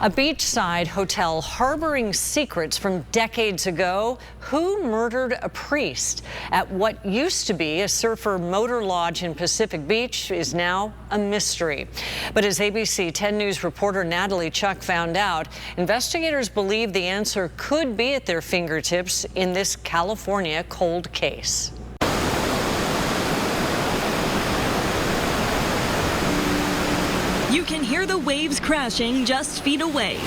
A beachside hotel harboring secrets from decades ago. Who murdered a priest? At what used to be a surfer motor lodge in Pacific Beach is now a mystery. But as ABC 10 News reporter Natalie Chuck found out, investigators believe the answer could be at their fingertips in this California cold case. You can hear the waves crashing just feet away.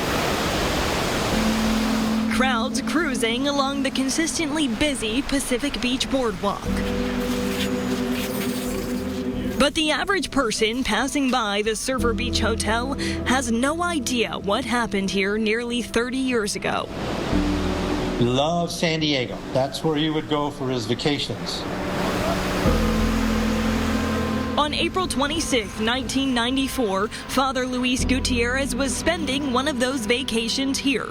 Crowds cruising along the consistently busy Pacific Beach boardwalk. But the average person passing by the Surfer Beach Hotel has no idea what happened here nearly 30 years ago. He loved San Diego. That's where he would go for his vacations. On April 26, 1994, Father Luis Gutierrez was spending one of those vacations here.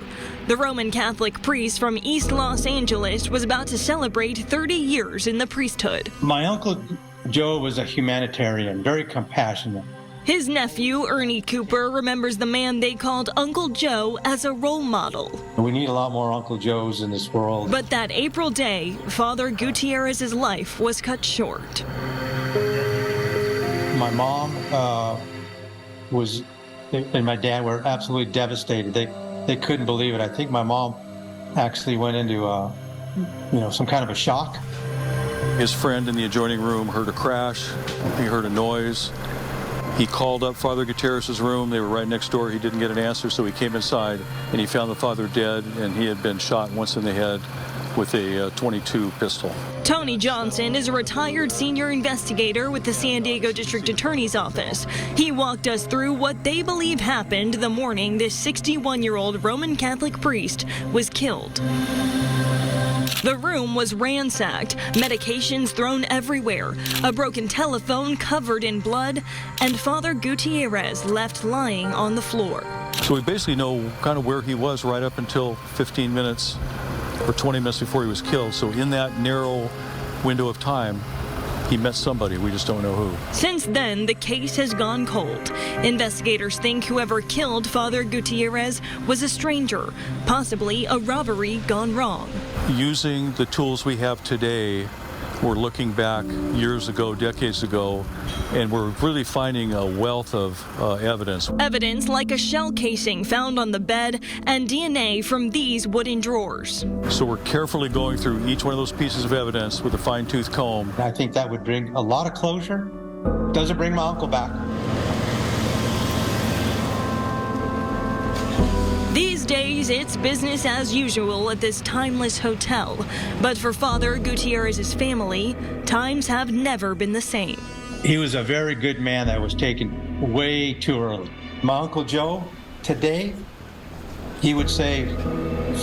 The Roman Catholic priest from East Los Angeles was about to celebrate 30 years in the priesthood. My Uncle Joe was a humanitarian, very compassionate. His nephew, Ernie Cooper, remembers the man they called Uncle Joe as a role model. We need a lot more Uncle Joes in this world. But that April day, Father Gutierrez's life was cut short. My mom and my dad were absolutely devastated. They couldn't believe it. I think my mom actually went into some kind of a shock. His friend in the adjoining room heard a crash. He heard a noise. He called up Father Gutierrez's room. They were right next door. He didn't get an answer, so he came inside and he found the father dead, and he had been shot once in the head with a .22 pistol. Tony Johnson is a retired senior investigator with the San Diego District Attorney's Office. He walked us through what they believe happened the morning this 61-year-old Roman Catholic priest was killed. The room was ransacked, medications thrown everywhere, a broken telephone covered in blood, and Father Gutierrez left lying on the floor. So we basically know kind of where he was right up until 15 minutes or 20 minutes before he was killed. So in that narrow window of time, he met somebody. We just don't know who. Since then, the case has gone cold. Investigators think whoever killed Father Gutierrez was a stranger, possibly a robbery gone wrong. Using the tools we have today, we're looking back years ago, decades ago, and we're really finding a wealth of evidence. Evidence like a shell casing found on the bed and DNA from these wooden drawers. So we're carefully going through each one of those pieces of evidence with a fine-tooth comb. I think that would bring a lot of closure. Doesn't bring my uncle back. These days, it's business as usual at this timeless hotel. But for Father Gutierrez's family, times have never been the same. He was a very good man that was taken way too early. My Uncle Joe, today, he would say,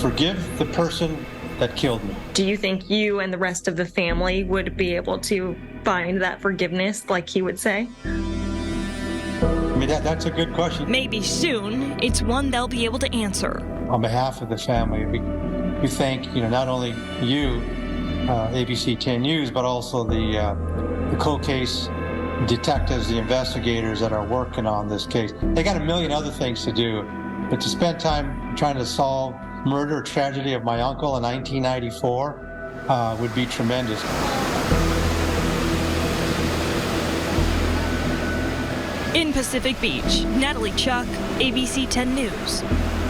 "Forgive the person that killed me." Do you think you and the rest of the family would be able to find that forgiveness like he would say? I mean, that's a good question. Maybe soon, it's one they'll be able to answer. On behalf of the family, we thank not only you, ABC 10 News, but also the cold case detectives, the investigators that are working on this case. They got a million other things to do, but to spend time trying to solve murder or tragedy of my uncle in 1994 would be tremendous. In Pacific Beach, Natalie Chuck, ABC 10 News.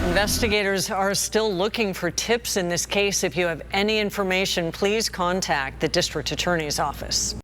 Investigators are still looking for tips in this case. If you have any information, please contact the District Attorney's Office.